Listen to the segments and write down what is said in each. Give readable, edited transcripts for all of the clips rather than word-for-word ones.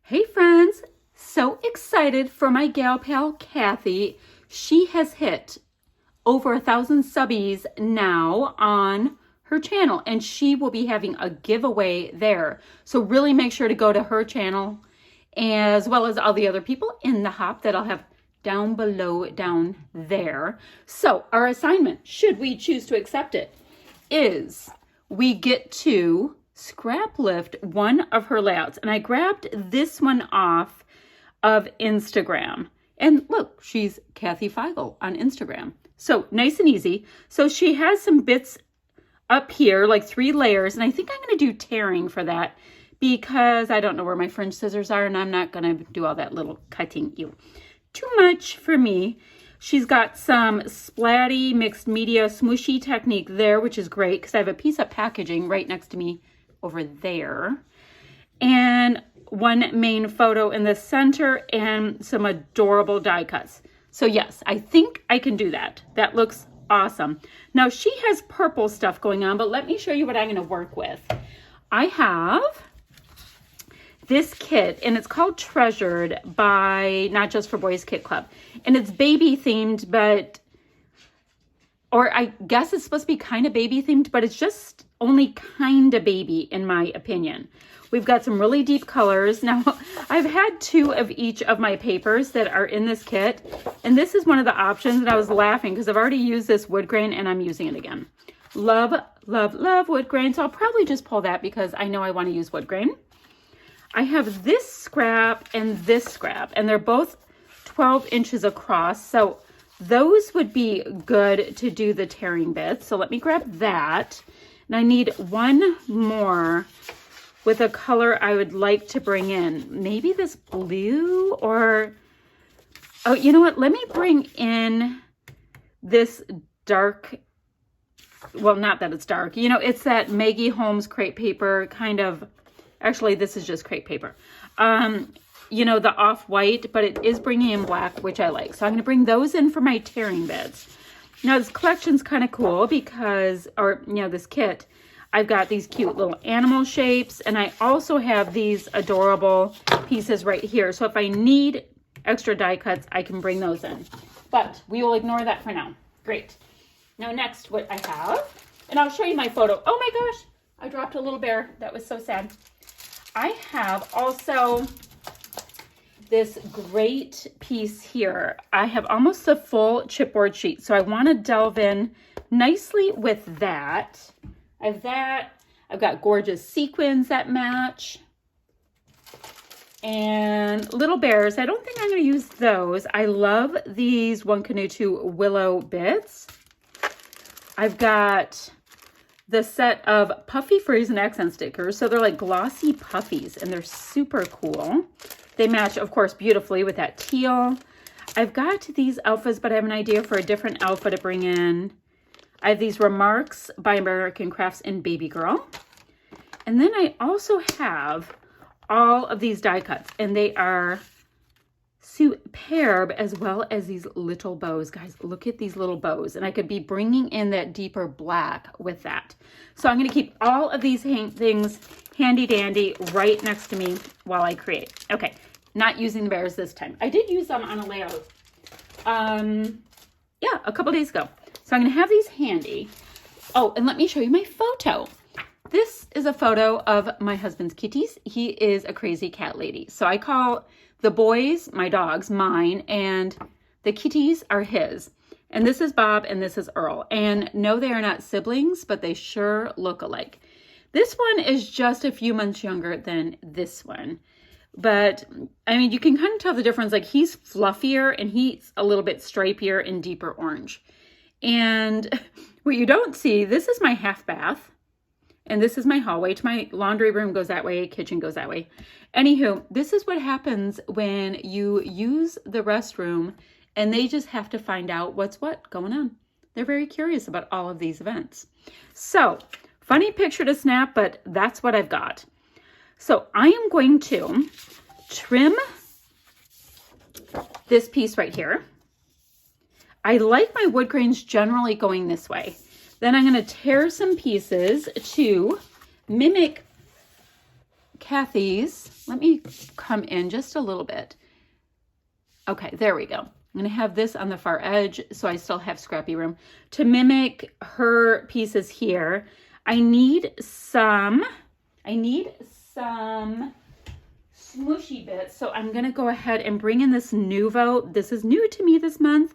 Hey friends, so excited for my gal pal Kathy. She has hit over 1,000 subbies now on her channel, and she will be having a giveaway there. So really make sure to go to her channel as well as all the other people in the hop that I'll have down below down there. So our assignment, should we choose to accept it, is we get to scrap lift one of her layouts. And I grabbed this one off of Instagram. And look, she's Kathy Feigl on Instagram. So nice and easy. So she has some bits up here, like 3 layers. And I think I'm going to do tearing for that because I don't know where my fringe scissors are. And I'm not going to do all that little cutting. Too much for me. She's got some splatty mixed media smooshy technique there, which is great because I have a piece of packaging right next to me over there. And one main photo in the center and some adorable die cuts. So yes, I think I can do that. That looks awesome. Now she has purple stuff going on, but let me show you what I'm going to work with. I have this kit, and it's called Treasured by Not Just for Boys Kit Club. And it's baby themed, but, or I guess it's supposed to be kind of baby themed, but it's just only kind of baby in my opinion. We've got some really deep colors. Now, I've had 2 of each of my papers that are in this kit, and this is one of the options, and I was laughing because I've already used this wood grain and I'm using it again. Love, love, love wood grain, so I'll probably just pull that because I know I want to use wood grain. I have this scrap and this scrap, and they're both 12 inches across, so those would be good to do the tearing bits. So let me grab that. And I need one more with a color I would like to bring in. Maybe this blue or, oh, you know what? Let me bring in this dark, well, not that it's dark. You know, it's that Maggie Holmes crepe paper kind of, actually, this is just crepe paper. You know, the off-white, but it is bringing in black, which I like. So I'm going to bring those in for my tearing bits. Now, this collection's kind of cool because, or, you know, this kit, I've got these cute little animal shapes, and I also have these adorable pieces right here. So if I need extra die cuts, I can bring those in. But we will ignore that for now. Great. Now, next, what I have, and I'll show you my photo. Oh my gosh, I dropped a little bear. That was so sad. I have also this great piece here. I have almost a full chipboard sheet, so I want to delve in nicely with that. I have that. I've got gorgeous sequins that match. And little bears. I don't think I'm going to use those. I love these One Canoe 2 willow bits. I've got the set of puffy frizz and accent stickers. So they're like glossy puffies, and they're super cool. They match, of course, beautifully with that teal. I've got these alphas, but I have an idea for a different alpha to bring in. I have these Remarks by American Crafts in Baby Girl. And then I also have all of these die cuts, and they are superb, as well as these little bows. Guys, look at these little bows. And I could be bringing in that deeper black with that. So I'm going to keep all of these things handy dandy right next to me while I create. Okay, not using the bears this time. I did use them on a layout, yeah, a couple days ago. So I'm going to have these handy. Oh, and let me show you my photo. This is a photo of my husband's kitties. He is a crazy cat lady. So I call the boys my dogs, mine, and the kitties are his. And this is Bob and this is Earl. And no, they are not siblings, but they sure look alike. This one is just a few months younger than this one. But, I mean, you can kind of tell the difference. Like, he's fluffier and he's a little bit stripier and deeper orange. And what you don't see, this is my half bath. And this is my hallway. To my laundry room goes that way, kitchen goes that way. Anywho, this is what happens when you use the restroom and they just have to find out what's what going on. They're very curious about all of these events. So, funny picture to snap, but that's what I've got. So I am going to trim this piece right here. I like my wood grains generally going this way. Then I'm going to tear some pieces to mimic Kathy's. Let me come in just a little bit. Okay, there we go. I'm going to have this on the far edge so I still have scrappy room. To mimic her pieces here, I need some smooshy bits. So I'm going to go ahead and bring in this Nuvo. This is new to me this month.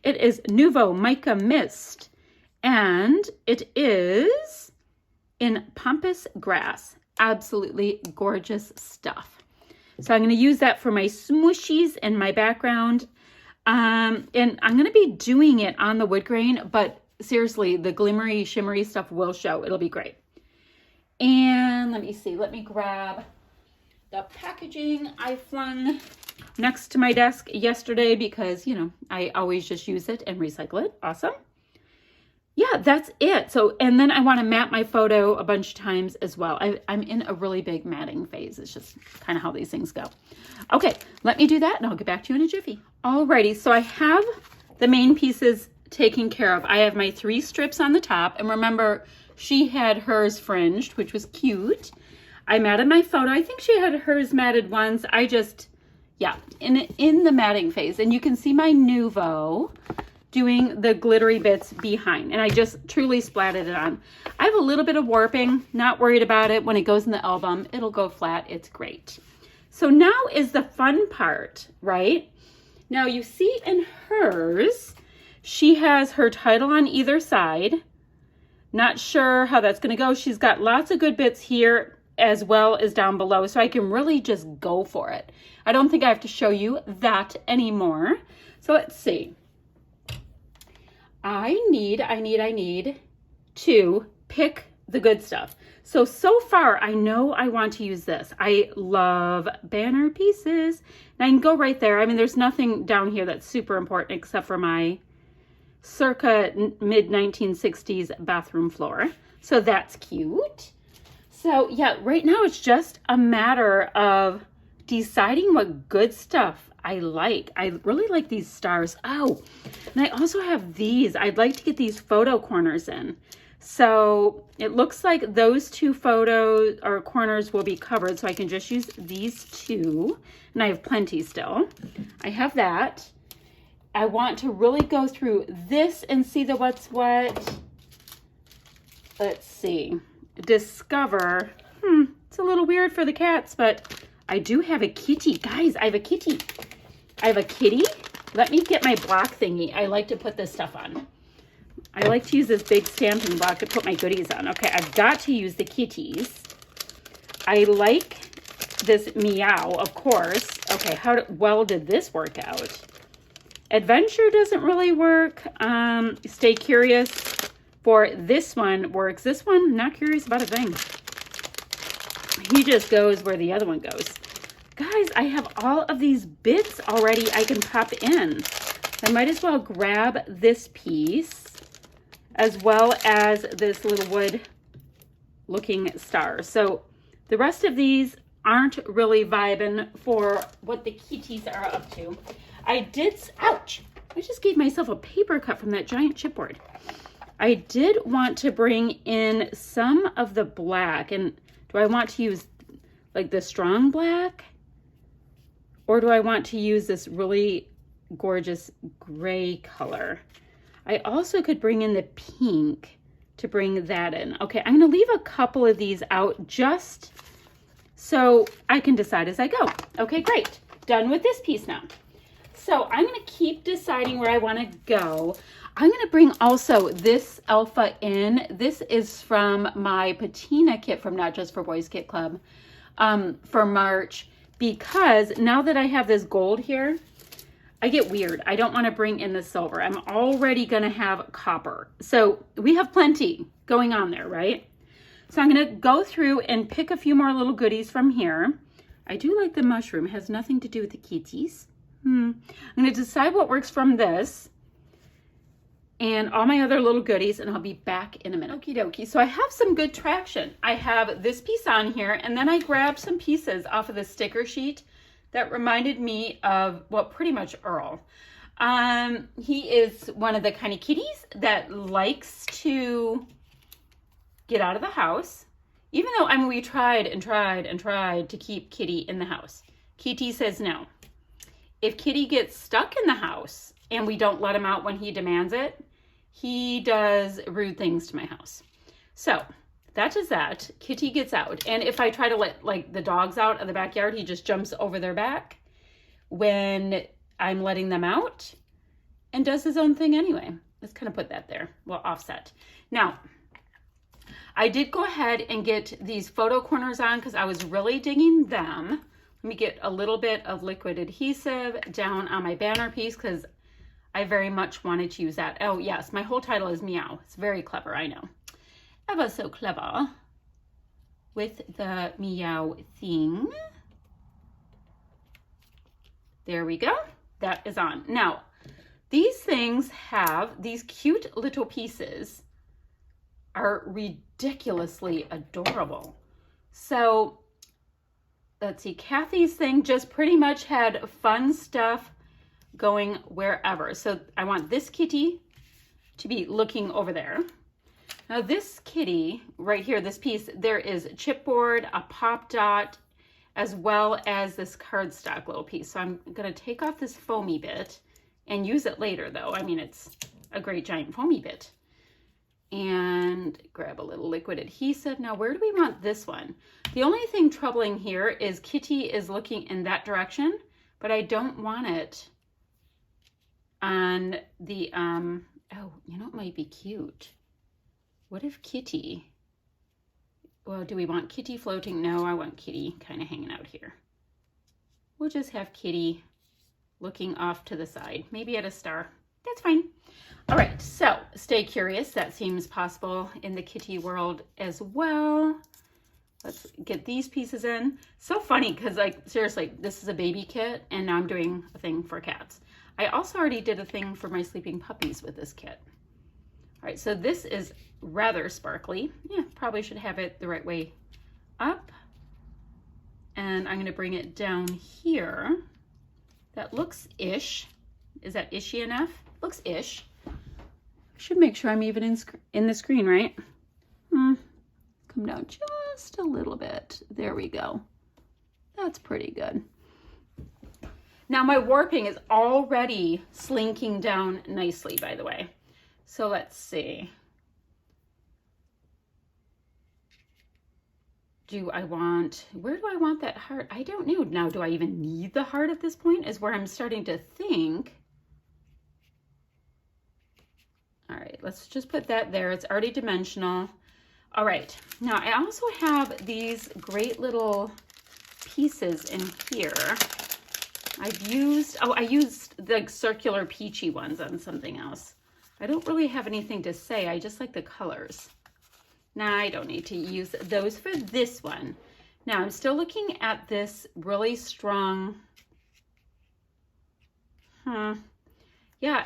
It is Nuvo Mica Mist, and it is in Pampas Grass. Absolutely gorgeous stuff. So I'm going to use that for my smooshies and my background. And I'm going to be doing it on the wood grain, but seriously, the glimmery, shimmery stuff will show. It'll be great. And let me see. Let me grab the packaging I flung next to my desk yesterday because, you know, I always just use it and recycle it. Awesome. Yeah, that's it. So, and then I want to mat my photo a bunch of times as well. I'm in a really big matting phase. It's just kind of how these things go. Okay, let me do that and I'll get back to you in a jiffy. Alrighty, so I have the main pieces taken care of. I have my 3 strips on the top, and remember, she had hers fringed, which was cute. I matted my photo. I think she had hers matted once. I just, yeah, in the matting phase. And you can see my Nuvo doing the glittery bits behind, and I just truly splatted it on. I have a little bit of warping, not worried about it. When it goes in the album, it'll go flat. It's great. So now is the fun part, right? Now you see in hers, she has her title on either side. Not sure how that's going to go. She's got lots of good bits here as well as down below, so I can really just go for it. I don't think I have to show you that anymore. So let's see. I need to pick the good stuff. So far, I know I want to use this. I love banner pieces. And I can go right there. I mean, there's nothing down here that's super important except for my circa mid-1960s bathroom floor. So that's cute. So yeah, right now it's just a matter of deciding what good stuff I like. I really like these stars. Oh, and I also have these. I'd like to get these photo corners in. So it looks like those 2 photos or corners will be covered, so I can just use these 2. And I have plenty still. I have that. I want to really go through this and see the what's what. Let's see. Discover. It's a little weird for the cats, but I do have a kitty. Guys, I have a kitty. I have a kitty. Let me get my block thingy. I like to put this stuff on. I like to use this big stamping block to put my goodies on. Okay, I've got to use the kitties. I like this Meow, of course. Okay, how well did this work out? Adventure doesn't really work. Stay curious for this one works. This one, not curious about a thing. He just goes where the other one goes. Guys, I have all of these bits already I can pop in. I might as well grab this piece as well as this little wood looking star. So the rest of these aren't really vibing for what the kitties are up to. Ouch! I just gave myself a paper cut from that giant chipboard. I did want to bring in some of the black, and do I want to use like the strong black? Or do I want to use this really gorgeous gray color? I also could bring in the pink to bring that in. Okay, I'm going to leave a couple of these out just so I can decide as I go. Okay, great. Done with this piece now. So I'm going to keep deciding where I want to go. I'm going to bring also this alpha in. This is from my patina kit from Not Just for Boys Kit Club for March, because now that I have this gold here, I get weird. I don't want to bring in the silver. I'm already going to have copper. So we have plenty going on there, right? So I'm going to go through and pick a few more little goodies from here. I do like the mushroom. It has nothing to do with the kitties. I'm going to decide what works from this and all my other little goodies, and I'll be back in a minute. Okie dokie. So I have some good traction. I have this piece on here, and then I grabbed some pieces off of the sticker sheet that reminded me of, well, pretty much Earl. He is one of the kind of kitties that likes to get out of the house. Even though, I mean, we tried and tried and tried to keep Kitty in the house. Kitty says no. If Kitty gets stuck in the house and we don't let him out when he demands it, he does rude things to my house. So that is that. Kitty gets out. And if I try to let like the dogs out of the backyard, he just jumps over their back when I'm letting them out and does his own thing anyway. Let's kind of put that there. Well, offset. Now, I did go ahead and get these photo corners on because I was really digging them. Let me get a little bit of liquid adhesive down on my banner piece because I very much wanted to use that. Oh yes, my whole title is Meow. It's very clever, I know. Ever so clever with the Meow thing. There we go. That is on. Now, these things have these cute little pieces are ridiculously adorable. So let's see, Kathy's thing just pretty much had fun stuff going wherever. So I want this kitty to be looking over there. Now this kitty right here, this piece, there is chipboard, a pop dot, as well as this cardstock little piece. So I'm gonna take off this foamy bit and use it later though. I mean, it's a great giant foamy bit. And grab a little liquid adhesive. Now, where do we want this one? The only thing troubling here is Kitty is looking in that direction, but I don't want it on the, oh, you know, it might be cute. What if Kitty, well, do we want Kitty floating? No, I want Kitty kind of hanging out here. We'll just have Kitty looking off to the side, maybe at a star. That's fine. All right, so stay curious. That seems possible in the kitty world as well. Let's get these pieces in. So funny because, like, seriously, this is a baby kit and now I'm doing a thing for cats. I also already did a thing for my sleeping puppies with this kit. All right, so this is rather sparkly. Yeah, probably should have it the right way up. And I'm going to bring it down here. That looks ish. Is that ishy enough? Looks ish. Should make sure I'm even in the screen, right? Come down just a little bit. There we go. That's pretty good. Now my warping is already slinking down nicely, by the way. So let's see. Where do I want that heart? I don't know. Now, do I even need the heart at this point? Is where I'm starting to think. All right, let's just put that there. It's already dimensional. All right, now I also have these great little pieces in here. I used the circular peachy ones on something else. I don't really have anything to say. I just like the colors. Nah, I don't need to use those for this one. Now I'm still looking at this really strong, yeah,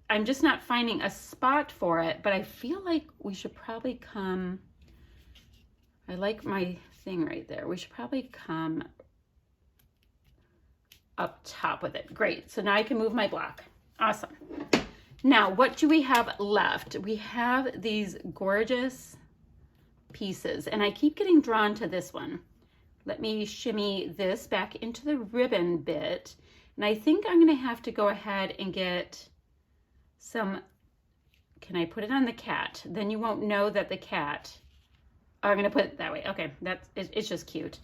I'm just not finding a spot for it, but I feel like we should probably come, I like my thing right there. We should probably come up top with it. Great, so now I can move my block. Awesome. Now, what do we have left? We have these gorgeous pieces, and I keep getting drawn to this one. Let me shimmy this back into the ribbon bit, and I think I'm gonna have to go ahead and get some, can I put it on the cat? Then you won't know that the cat, I'm gonna put it that way. Okay, it's just cute.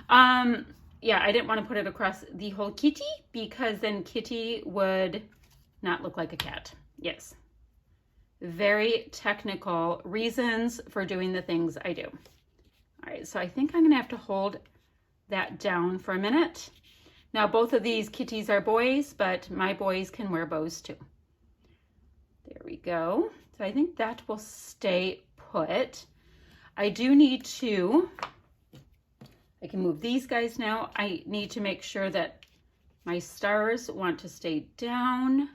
Yeah, I didn't want to put it across the whole kitty because then Kitty would not look like a cat. Yes. Very technical reasons for doing the things I do. All right, so I think I'm gonna have to hold that down for a minute. Now, both of these kitties are boys, but my boys can wear bows too. There we go. So I think that will stay put. I do need to, I can move these guys now. I need to make sure that my stars want to stay down.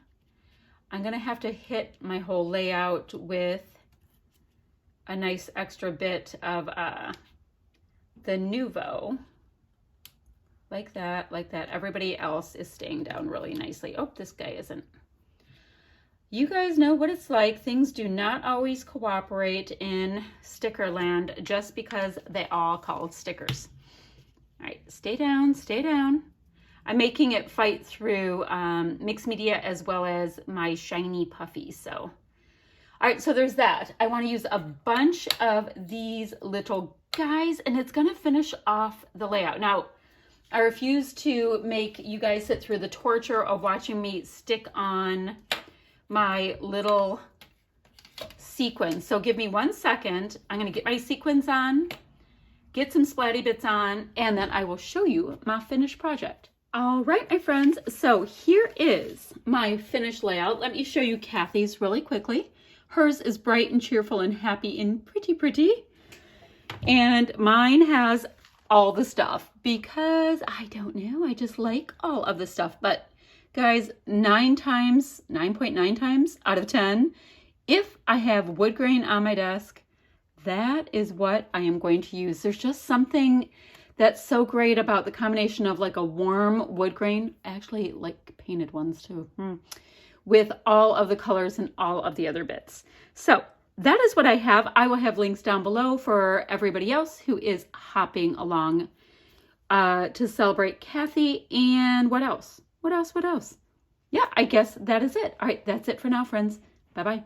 I'm gonna have to hit my whole layout with a nice extra bit of the Nouveau. Like that, like that. Everybody else is staying down really nicely. Oh, this guy isn't. you guys know what it's like. Things do not always cooperate in sticker land just because they all called stickers. All right, stay down, stay down. I'm making it fight through mixed media as well as my shiny puffy. So, all right, so there's that. I want to use a bunch of these little guys, and it's going to finish off the layout. Now, I refuse to make you guys sit through the torture of watching me stick on my little sequins. So give me 1 second. I'm going to get my sequins on, get some splatty bits on, and then I will show you my finished project. All right, my friends, so here is my finished layout. Let me show you Kathy's really quickly. Hers is bright and cheerful and happy and pretty. And mine has all the stuff because I don't know, I just like all of the stuff. But guys, 9.9 times out of 10, if I have wood grain on my desk, that is what I am going to use. There's just something that's so great about the combination of like a warm wood grain, actually like painted ones too, with all of the colors and all of the other bits. So that is what I have. I will have links down below for everybody else who is hopping along to celebrate Kathy. And what else? What else? Yeah, I guess that is it. All right, that's it for now, friends. Bye-bye.